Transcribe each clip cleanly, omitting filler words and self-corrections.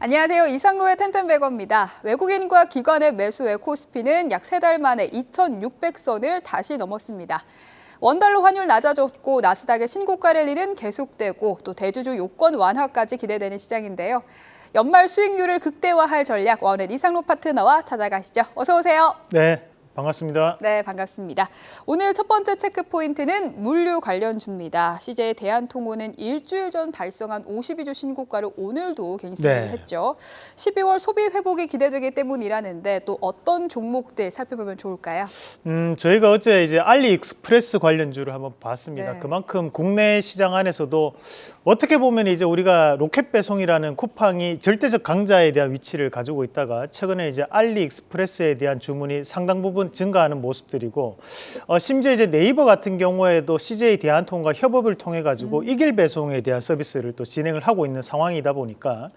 안녕하세요. 이상로의 텐텐베거입니다. 외국인과 기관의 매수에 코스피는 약 3달 만에 2,600선을 다시 넘었습니다. 원달러 환율 낮아졌고 나스닥의 신고가 랠리는 계속되고 또 대주주 요건 완화까지 기대되는 시장인데요. 연말 수익률을 극대화할 전략 원의 이상로 파트너와 찾아가시죠. 어서 오세요. 네, 반갑습니다. 네, 반갑습니다. 오늘 첫 번째 체크 포인트는 물류 관련주입니다. CJ 대한통운은 일주일 전 달성한 52주 신고가를 오늘도 갱신을 했죠. 12월 소비 회복이 기대되기 때문이라는데 또 어떤 종목들 살펴보면 좋을까요? 저희가 어제 이제 알리익스프레스 관련주를 한번 봤습니다. 네. 그만큼 국내 시장 안에서도 어떻게 보면 이제 우리가 로켓 배송이라는 쿠팡이 절대적 강자에 대한 위치를 가지고 있다가 최근에 이제 알리익스프레스에 대한 주문이 상당 부분 증가하는 모습들이고 심지어 이제 네이버 같은 경우에도 CJ 대한통운과 협업을 통해 가지고 이길 배송에 대한 서비스를 또 진행을 하고 있는 상황이다 보니까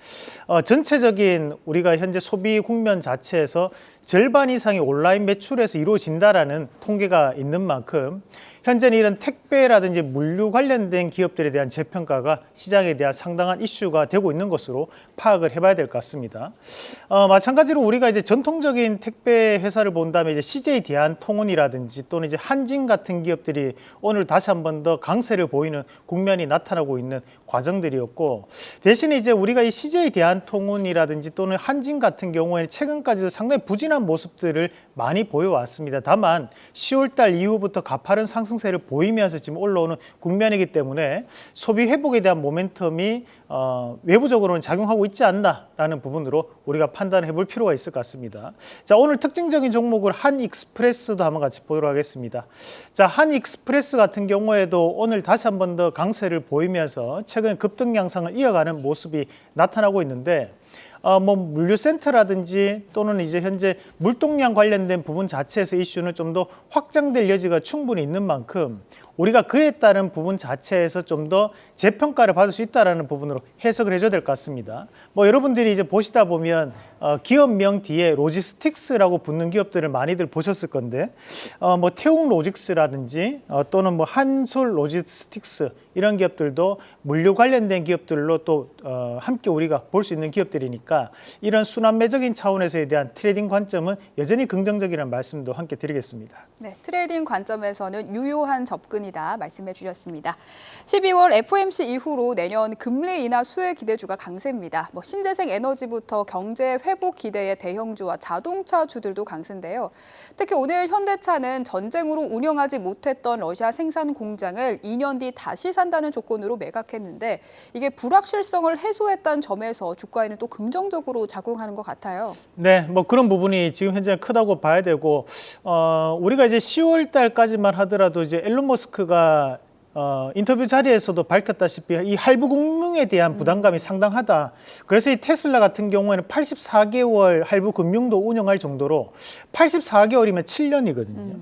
전체적인 우리가 현재 소비 국면 자체에서 절반 이상이 온라인 매출에서 이루어진다라는 통계가 있는 만큼 현재는 이런 택배라든지 물류 관련된 기업들에 대한 재평가가 시장에 대한 상당한 이슈가 되고 있는 것으로 파악을 해봐야 될 것 같습니다. 마찬가지로 우리가 이제 전통적인 택배 회사를 본다면 이제 CJ 대한통운이라든지 또는 이제 한진 같은 기업들이 오늘 다시 한 번 더 강세를 보이는 국면이 나타나고 있는 과정들이었고 대신에 이제 우리가 이 CJ 대한통운이라든지 또는 한진 같은 경우에는 최근까지도 상당히 부진한 모습들을 많이 보여왔습니다. 다만 10월 달 이후부터 가파른 상승세를 보이면서 지금 올라오는 국면이기 때문에 소비 회복에 대한 모멘텀이 외부적으로는 작용하고 있지 않나라는 부분으로 우리가 판단을 해볼 필요가 있을 것 같습니다. 자, 오늘 특징적인 종목을 한익스프레스도 한번 같이 보도록 하겠습니다. 자, 한익스프레스 같은 경우에도 오늘 다시 한 번 더 강세를 보이면서 최근 급등 양상을 이어가는 모습이 나타나고 있는데 물류센터라든지 또는 이제 현재 물동량 관련된 부분 자체에서 이슈는 좀 더 확장될 여지가 충분히 있는 만큼 우리가 그에 따른 부분 자체에서 좀 더 재평가를 받을 수 있다는 부분으로 해석을 해줘야 될 것 같습니다. 여러분들이 이제 보시다 보면 기업명 뒤에 로지스틱스라고 붙는 기업들을 많이들 보셨을 건데 태웅 로직스라든지 또는 한솔 로지스틱스 이런 기업들도 물류 관련된 기업들로 또 함께 우리가 볼 수 있는 기업들이니까 이런 순환매적인 차원에서에 대한 트레이딩 관점은 여전히 긍정적이라는 말씀도 함께 드리겠습니다. 네, 트레이딩 관점에서는 유효한 접근이다 말씀해 주셨습니다. 12월 FOMC 이후로 내년 금리 인하 수혜 기대주가 강세입니다. 신재생 에너지부터 경제 회복 기대의 대형주와 자동차 주들도 강세인데요. 특히 오늘 현대차는 전쟁으로 운영하지 못했던 러시아 생산 공장을 2년 뒤 다시 산다는 조건으로 매각했는데 이게 불확실성을 해소했다는 점에서 주가에는 또 긍정적으로 작용하는 것 같아요. 네, 그런 부분이 지금 현재 크다고 봐야 되고 우리가 이제 10월 달까지만 하더라도 이제 일론 머스크가 인터뷰 자리에서도 밝혔다시피 이 할부 금융에 대한 부담감이 상당하다. 그래서 이 테슬라 같은 경우에는 84개월 할부 금융도 운영할 정도로 84개월이면 7년이거든요.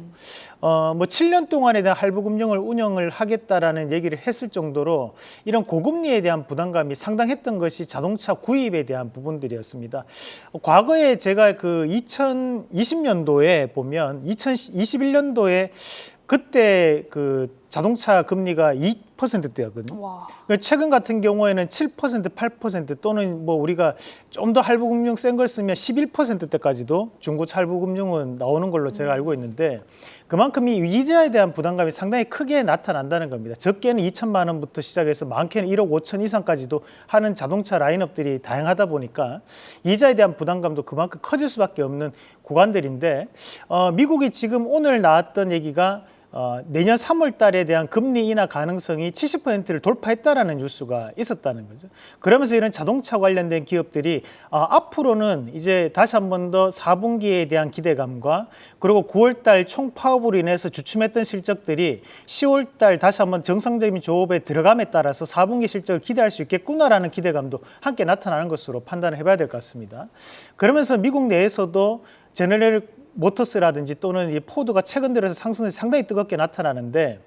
7년 동안에 대한 할부 금융을 운영을 하겠다라는 얘기를 했을 정도로 이런 고금리에 대한 부담감이 상당했던 것이 자동차 구입에 대한 부분들이었습니다. 과거에 제가 그 2020년도에 보면 2021년도에 그때 그 자동차 금리가 2%대였거든요. 와. 최근 같은 경우에는 7%, 8% 또는 우리가 좀 더 할부금융 센 걸 쓰면 11%대까지도 중고차 할부금융은 나오는 걸로 제가 알고 있는데 그만큼 이 이자에 대한 부담감이 상당히 크게 나타난다는 겁니다. 적게는 2천만 원부터 시작해서 많게는 1억 5천 이상까지도 하는 자동차 라인업들이 다양하다 보니까 이자에 대한 부담감도 그만큼 커질 수밖에 없는 구간들인데 미국이 지금 오늘 나왔던 얘기가 내년 3월 달에 대한 금리 인하 가능성이 70%를 돌파했다라는 뉴스가 있었다는 거죠. 그러면서 이런 자동차 관련된 기업들이 앞으로는 이제 다시 한 번 더 4분기에 대한 기대감과 그리고 9월 달 총 파업으로 인해서 주춤했던 실적들이 10월 달 다시 한번 정상적인 조업에 들어감에 따라서 4분기 실적을 기대할 수 있겠구나라는 기대감도 함께 나타나는 것으로 판단을 해봐야 될 것 같습니다. 그러면서 미국 내에서도 제너럴 모터스라든지 또는 이 포드가 최근 들어서 상승이 상당히 뜨겁게 나타나는데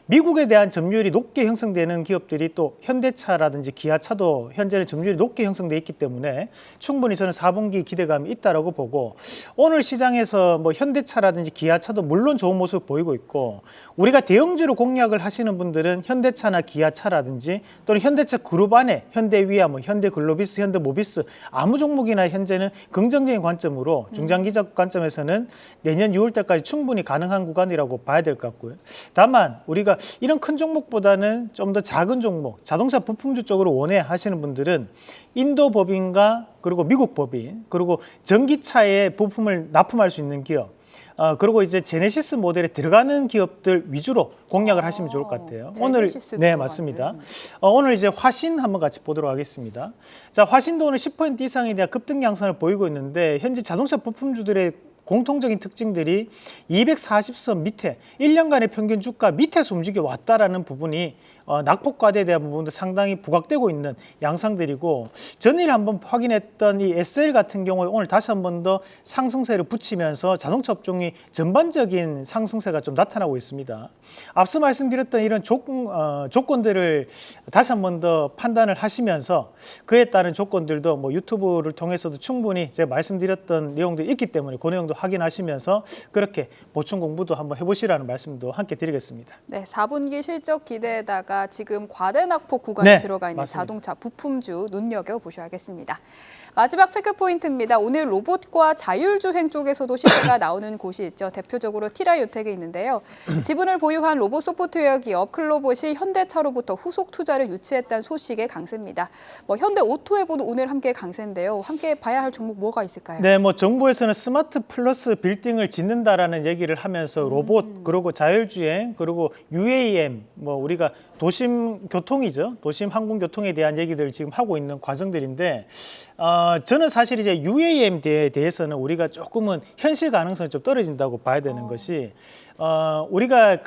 미국에 대한 점유율이 높게 형성되는 기업들이 또 현대차라든지 기아차도 현재는 점유율이 높게 형성돼 있기 때문에 충분히 저는 4분기 기대감이 있다라고 보고, 오늘 시장에서 뭐 현대차라든지 기아차도 물론 좋은 모습을 보이고 있고, 우리가 대형주로 공략을 하시는 분들은 현대차나 기아차라든지 또는 현대차 그룹 안에 현대위아, 뭐 현대글로비스, 현대모비스 아무 종목이나 현재는 긍정적인 관점으로 중장기적 관점에서는 내년 6월 달까지 충분히 가능한 구간이라고 봐야 될 것 같고요. 다만 우리가 이런 큰 종목보다는 좀 더 작은 종목, 자동차 부품주 쪽으로 원해 하시는 분들은 인도 법인과 그리고 미국 법인, 그리고 전기차에 부품을 납품할 수 있는 기업, 그리고 이제 제네시스 모델에 들어가는 기업들 위주로 공략을 하시면 좋을 것 같아요. 오늘 네, 맞습니다. 오늘 이제 화신 한번 같이 보도록 하겠습니다. 자, 화신도 오늘 10% 이상에 대한 급등 양상을 보이고 있는데, 현재 자동차 부품주들의 공통적인 특징들이 240선 밑에 1년간의 평균 주가 밑에서 움직여 왔다라는 부분이 낙폭과대에 대한 부분도 상당히 부각되고 있는 양상들이고, 전일 한번 확인했던 이 SL 같은 경우에 오늘 다시 한 번 더 상승세를 붙이면서 자동차 업종이 전반적인 상승세가 좀 나타나고 있습니다. 앞서 말씀드렸던 이런 조건들을 다시 한 번 더 판단을 하시면서 그에 따른 조건들도 뭐 유튜브를 통해서도 충분히 제가 말씀드렸던 내용들이 있기 때문에 그 내용도 확인하시면서 그렇게 보충 공부도 한번 해보시라는 말씀도 함께 드리겠습니다. 네, 4분기 실적 기대에다가 지금 과대 낙폭 구간에 들어가 있는 맞습니다. 자동차 부품주 눈여겨보셔야겠습니다. 마지막 체크 포인트입니다. 오늘 로봇과 자율주행 쪽에서도 시세가 나오는 곳이 있죠. 대표적으로 티라유텍이 있는데요. 지분을 보유한 로봇 소프트웨어 기업 클로봇이 현대차로부터 후속 투자를 유치했다는 소식에 강세입니다. 뭐 현대오토에보도 오늘 함께 강세인데요. 함께 봐야 할 종목 뭐가 있을까요? 네, 뭐 정부에서는 스마트 플러스 빌딩을 짓는다라는 얘기를 하면서 로봇, 그리고 자율주행, 그리고 UAM, 뭐 우리가 도심 교통이죠. 도심 항공교통에 대한 얘기들을 지금 하고 있는 과정들인데, 저는 사실 이제 UAM에 대해서는 우리가 조금은 현실 가능성이 좀 떨어진다고 봐야 되는 것이, 우리가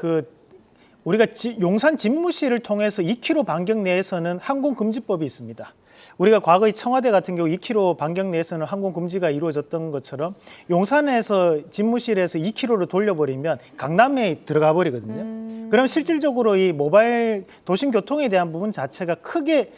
용산 집무실을 통해서 2km 반경 내에서는 항공금지법이 있습니다. 우리가 과거에 청와대 같은 경우 2km 반경 내에서는 항공 금지가 이루어졌던 것처럼 용산에서 집무실에서 2km로 돌려버리면 강남에 들어가 버리거든요. 그럼 실질적으로 이 모바일 도심 교통에 대한 부분 자체가 크게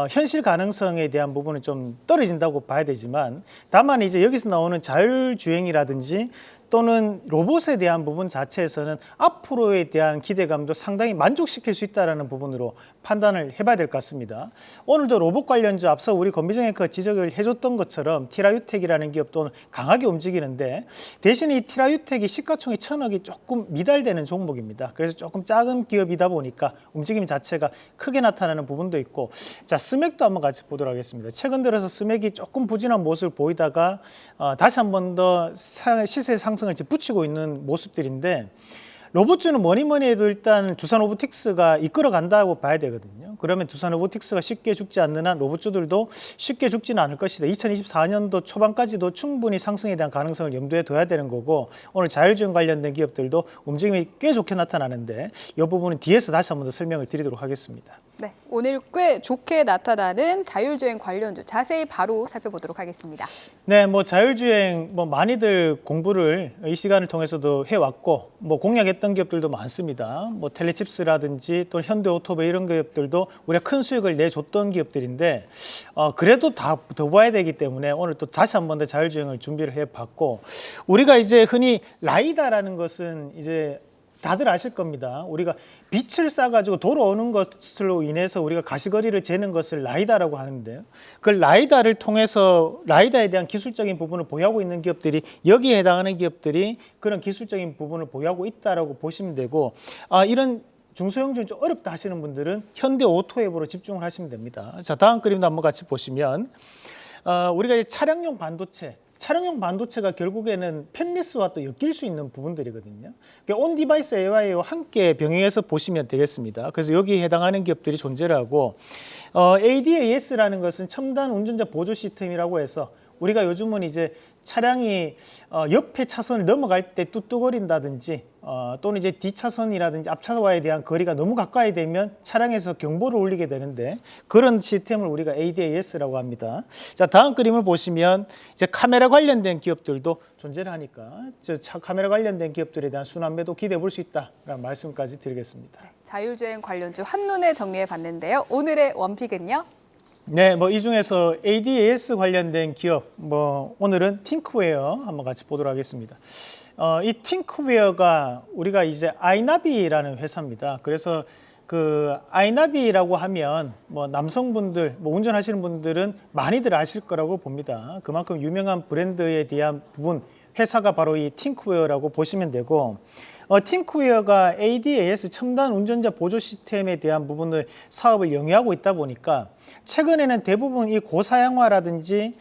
현실 가능성에 대한 부분은 좀 떨어진다고 봐야 되지만, 다만 이제 여기서 나오는 자율주행이라든지 또는 로봇에 대한 부분 자체에서는 앞으로에 대한 기대감도 상당히 만족시킬 수 있다는 부분으로 판단을 해봐야 될 것 같습니다. 오늘도 로봇 관련주 앞서 우리 권미정 앵커가 지적을 해줬던 것처럼 티라유텍이라는 기업도 강하게 움직이는데, 대신 이 티라유텍이 시가총액 1,000억이 조금 미달되는 종목입니다. 그래서 조금 작은 기업이다 보니까 움직임 자체가 크게 나타나는 부분도 있고, 자, 스맥도 한번 같이 보도록 하겠습니다. 최근 들어서 스맥이 조금 부진한 모습을 보이다가 다시 한 번 더 시세 상승을 붙이고 있는 모습들인데, 로봇주는 뭐니 해도 일단 두산 로보틱스가 이끌어 간다고 봐야 되거든요. 그러면 두산 로보틱스가 쉽게 죽지 않는 한 로봇주들도 쉽게 죽지는 않을 것이다. 2024년도 초반까지도 충분히 상승에 대한 가능성을 염두에 둬야 되는 거고, 오늘 자율주행 관련된 기업들도 움직임이 꽤 좋게 나타나는데 이 부분은 뒤에서 다시 한 번 더 설명을 드리도록 하겠습니다. 네, 오늘 꽤 좋게 나타나는 자율주행 관련주 자세히 바로 살펴보도록 하겠습니다. 네, 뭐 자율주행 뭐 많이들 공부를 이 시간을 통해서도 해왔고, 뭐 공략했던 기업들도 많습니다. 뭐 텔레칩스라든지 또 현대오토베 이런 기업들도 우리가 큰 수익을 내줬던 기업들인데, 그래도 다 더 봐야 되기 때문에 오늘 또 다시 한 번 더 자율주행을 준비를 해봤고, 우리가 이제 흔히 라이다라는 것은 이제 다들 아실 겁니다. 우리가 빛을 쏴가지고 돌아오는 것으로 인해서 우리가 가시거리를 재는 것을 라이다라고 하는데요. 그 라이다를 통해서 라이다에 대한 기술적인 부분을 보유하고 있는 기업들이, 여기에 해당하는 기업들이 그런 기술적인 부분을 보유하고 있다라고 보시면 되고, 이런 중소형주는 좀 어렵다 하시는 분들은 현대오토앱으로 집중을 하시면 됩니다. 자, 다음 그림도 한번 같이 보시면, 우리가 이제 차량용 반도체가 결국에는 팹리스와 또 엮일 수 있는 부분들이거든요. 온 디바이스 AI와 함께 병행해서 보시면 되겠습니다. 그래서 여기에 해당하는 기업들이 존재를 하고, ADAS라는 것은 첨단 운전자 보조 시스템이라고 해서 우리가 요즘은 이제 차량이 옆에 차선을 넘어갈 때 뚜뚜거린다든지 또는 이제 뒷차선이라든지 앞차와에 대한 거리가 너무 가까이 되면 차량에서 경보를 울리게 되는데 그런 시스템을 우리가 ADAS라고 합니다. 자, 다음 그림을 보시면 이제 카메라 관련된 기업들도 존재를 하니까 카메라 관련된 기업들에 대한 순환매도 기대해 볼 수 있다라는 말씀까지 드리겠습니다. 자율주행 관련주 한눈에 정리해 봤는데요. 오늘의 원픽은요? 네, 뭐 이 중에서 ADAS 관련된 기업, 오늘은 팅크웨어 한번 같이 보도록 하겠습니다. 이 팅크웨어가 우리가 이제 아이나비라는 회사입니다. 그래서 그 아이나비라고 하면 남성분들, 운전하시는 분들은 많이들 아실 거라고 봅니다. 그만큼 유명한 브랜드에 대한 부분, 회사가 바로 이 팅크웨어라고 보시면 되고, 팅크웨어가 ADAS 첨단 운전자 보조 시스템에 대한 부분을 사업을 영위하고 있다 보니까 최근에는 대부분 이 고사양화라든지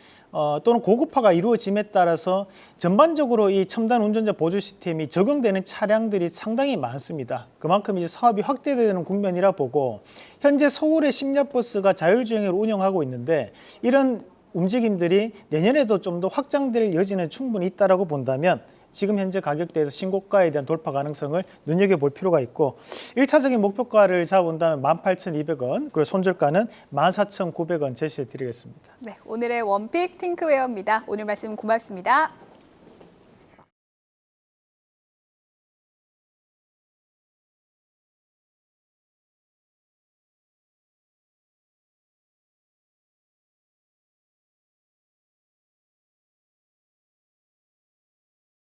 또는 고급화가 이루어짐에 따라서 전반적으로 이 첨단 운전자 보조 시스템이 적용되는 차량들이 상당히 많습니다. 그만큼 이제 사업이 확대되는 국면이라 보고 현재 서울의 심야버스가 자율주행을 운영하고 있는데 이런 움직임들이 내년에도 좀 더 확장될 여지는 충분히 있다라고 본다면 지금 현재 가격대에서 신고가에 대한 돌파 가능성을 눈여겨볼 필요가 있고 1차적인 목표가를 잡아본다면 18,200원, 그리고 손절가는 14,900원 제시해 드리겠습니다. 네, 오늘의 원픽 팅크웨어입니다. 오늘 말씀 고맙습니다.